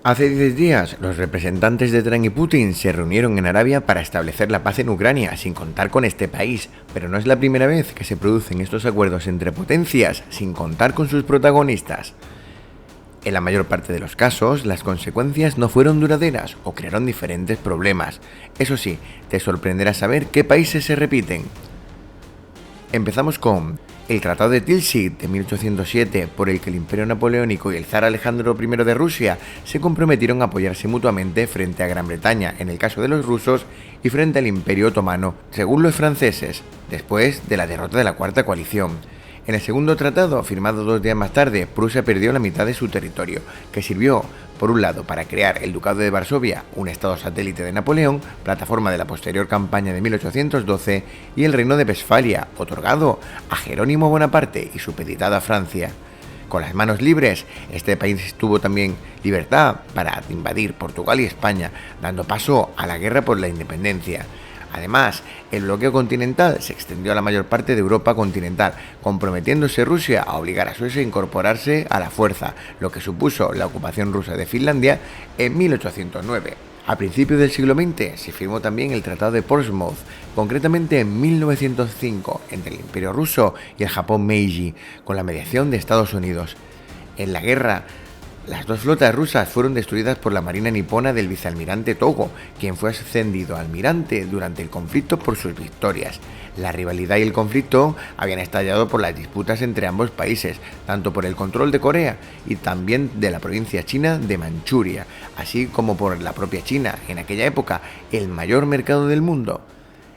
Hace 10 días, los representantes de Trump y Putin se reunieron en Arabia para establecer la paz en Ucrania, sin contar con este país, pero no es la primera vez que se producen estos acuerdos entre potencias sin contar con sus protagonistas. En la mayor parte de los casos, las consecuencias no fueron duraderas o crearon diferentes problemas. Eso sí, te sorprenderá saber qué países se repiten. Empezamos con el Tratado de Tilsit de 1807, por el que el Imperio Napoleónico y el zar Alejandro I de Rusia se comprometieron a apoyarse mutuamente frente a Gran Bretaña, en el caso de los rusos, y frente al Imperio Otomano, según los franceses, después de la derrota de la Cuarta Coalición. En el segundo tratado, firmado 2 días más tarde, Prusia perdió la mitad de su territorio, que sirvió, por un lado, para crear el Ducado de Varsovia, un estado satélite de Napoleón, plataforma de la posterior campaña de 1812, y el Reino de Westfalia, otorgado a Jerónimo Bonaparte y supeditado a Francia. Con las manos libres, este país tuvo también libertad para invadir Portugal y España, dando paso a la guerra por la independencia. Además, el bloqueo continental se extendió a la mayor parte de Europa continental, comprometiéndose Rusia a obligar a Suecia a incorporarse a la fuerza, lo que supuso la ocupación rusa de Finlandia en 1809. A principios del siglo XX se firmó también el Tratado de Portsmouth, concretamente en 1905, entre el Imperio ruso y el Japón Meiji, con la mediación de Estados Unidos. En la guerra, las dos flotas rusas fueron destruidas por la marina nipona del vicealmirante Togo, quien fue ascendido a almirante durante el conflicto por sus victorias. La rivalidad y el conflicto habían estallado por las disputas entre ambos países, tanto por el control de Corea y también de la provincia china de Manchuria, así como por la propia China, en aquella época el mayor mercado del mundo.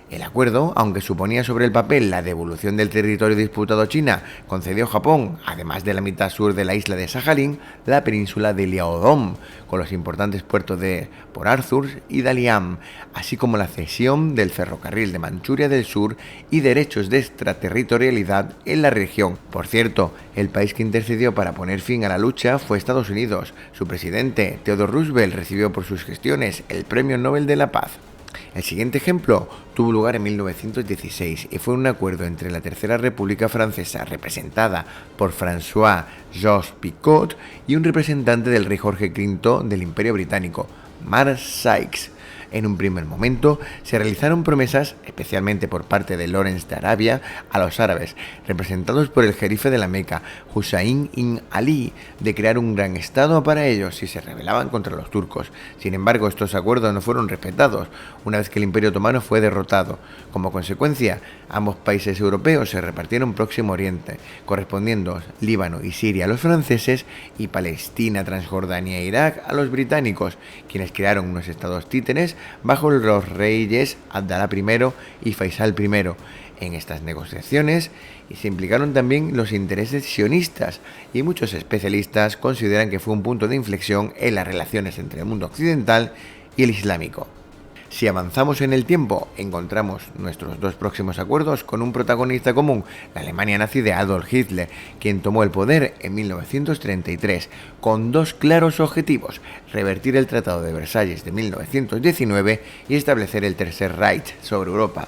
El acuerdo, aunque suponía sobre el papel la devolución del territorio disputado a China, concedió a Japón, además de la mitad sur de la isla de Sajalín, la península de Liaodong, con los importantes puertos de Port Arthur y Dalian, así como la cesión del ferrocarril de Manchuria del Sur y derechos de extraterritorialidad en la región. Por cierto, el país que intercedió para poner fin a la lucha fue Estados Unidos. Su presidente, Theodore Roosevelt, recibió por sus gestiones el Premio Nobel de la Paz. El siguiente ejemplo tuvo lugar en 1916 y fue un acuerdo entre la Tercera República Francesa, representada por François-Georges Picot, y un representante del rey Jorge V del Imperio Británico, Mark Sykes. En un primer momento se realizaron promesas, especialmente por parte de Lawrence de Arabia, a los árabes, representados por el jerife de la Meca, Hussein ibn Ali, de crear un gran estado para ellos si se rebelaban contra los turcos. Sin embargo, estos acuerdos no fueron respetados una vez que el Imperio Otomano fue derrotado. Como consecuencia, ambos países europeos se repartieron Próximo Oriente, correspondiendo Líbano y Siria a los franceses y Palestina, Transjordania e Irak a los británicos, quienes crearon unos estados títeres bajo los reyes Abdalá I y Faisal I. En estas negociaciones se implicaron también los intereses sionistas y muchos especialistas consideran que fue un punto de inflexión en las relaciones entre el mundo occidental y el islámico. Si avanzamos en el tiempo, encontramos nuestros dos próximos acuerdos con un protagonista común, la Alemania nazi de Adolf Hitler, quien tomó el poder en 1933, con dos claros objetivos: revertir el Tratado de Versalles de 1919 y establecer el Tercer Reich sobre Europa.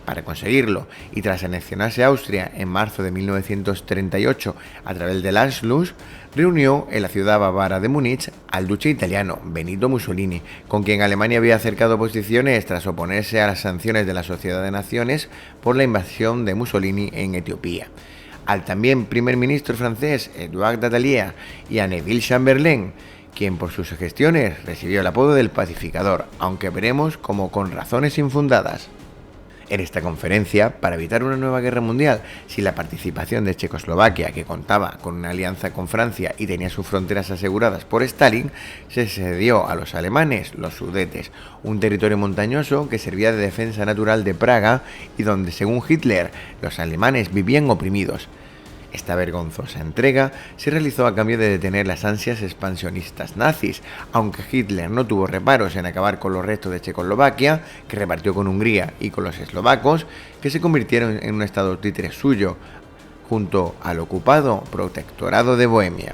Para conseguirlo, y tras anexionarse Austria en marzo de 1938 a través del Anschluss, reunió en la ciudad bávara de Múnich al duque italiano Benito Mussolini, con quien Alemania había acercado posiciones tras oponerse a las sanciones de la Sociedad de Naciones por la invasión de Mussolini en Etiopía. Al también primer ministro francés Édouard Daladier y a Neville Chamberlain, quien por sus gestiones recibió el apodo del pacificador, aunque veremos como con razones infundadas. En esta conferencia, para evitar una nueva guerra mundial, sin la participación de Checoslovaquia, que contaba con una alianza con Francia y tenía sus fronteras aseguradas por Stalin, se cedió a los alemanes los Sudetes, un territorio montañoso que servía de defensa natural de Praga y donde, según Hitler, los alemanes vivían oprimidos. Esta vergonzosa entrega se realizó a cambio de detener las ansias expansionistas nazis, aunque Hitler no tuvo reparos en acabar con los restos de Checoslovaquia, que repartió con Hungría, y con los eslovacos, que se convirtieron en un estado títere suyo, junto al ocupado protectorado de Bohemia.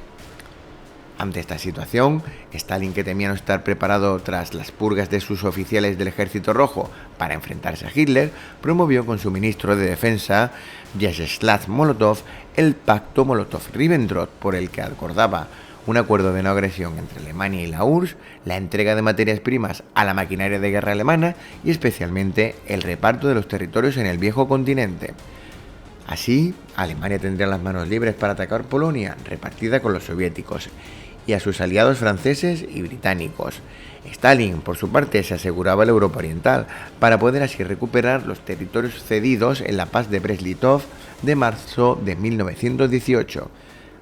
Ante esta situación, Stalin, que temía no estar preparado tras las purgas de sus oficiales del Ejército Rojo para enfrentarse a Hitler, promovió con su ministro de Defensa, Vyacheslav Molotov, el Pacto Molotov-Ribbentrop, por el que acordaba un acuerdo de no agresión entre Alemania y la URSS, la entrega de materias primas a la maquinaria de guerra alemana y especialmente el reparto de los territorios en el viejo continente. Así, Alemania tendría las manos libres para atacar Polonia, repartida con los soviéticos, y a sus aliados franceses y británicos. Stalin, por su parte, se aseguraba la Europa Oriental, para poder así recuperar los territorios cedidos en la paz de Brest-Litov de marzo de 1918.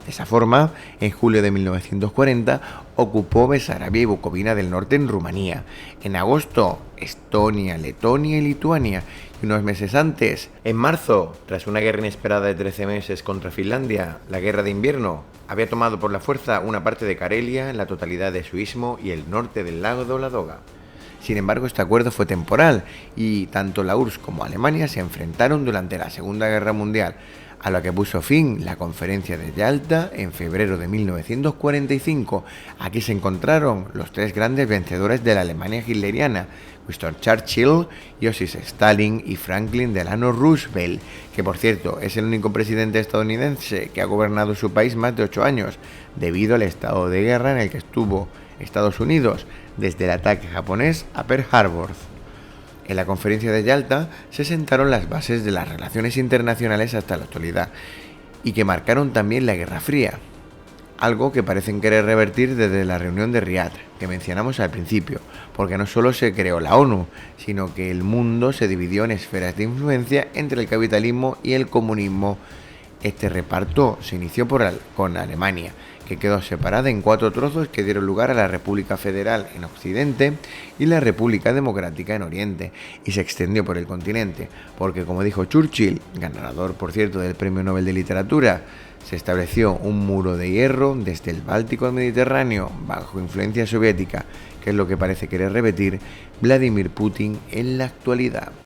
De esa forma, en julio de 1940, ocupó Besarabia y Bucovina del Norte en Rumanía. En agosto, Estonia, Letonia y Lituania. Y unos meses antes, en marzo, tras una guerra inesperada de 13 meses contra Finlandia, la guerra de invierno, había tomado por la fuerza una parte de Karelia, la totalidad de su istmo y el norte del lago de Ladoga. Sin embargo, este acuerdo fue temporal y tanto la URSS como Alemania se enfrentaron durante la Segunda Guerra Mundial, a lo que puso fin la Conferencia de Yalta en febrero de 1945. Aquí se encontraron los tres grandes vencedores de la Alemania hitleriana, Winston Churchill, Joseph Stalin y Franklin Delano Roosevelt, que por cierto es el único presidente estadounidense que ha gobernado su país más de 8 años, debido al estado de guerra en el que estuvo Estados Unidos desde el ataque japonés a Pearl Harbor. En la conferencia de Yalta se sentaron las bases de las relaciones internacionales hasta la actualidad y que marcaron también la Guerra Fría, algo que parecen querer revertir desde la reunión de Riad, que mencionamos al principio, porque no solo se creó la ONU, sino que el mundo se dividió en esferas de influencia entre el capitalismo y el comunismo. Este reparto se inició con Alemania, que quedó separada en 4 trozos que dieron lugar a la República Federal en Occidente y la República Democrática en Oriente, y se extendió por el continente, porque como dijo Churchill, ganador por cierto del Premio Nobel de Literatura, se estableció un muro de hierro desde el Báltico al Mediterráneo bajo influencia soviética, que es lo que parece querer repetir Vladimir Putin en la actualidad.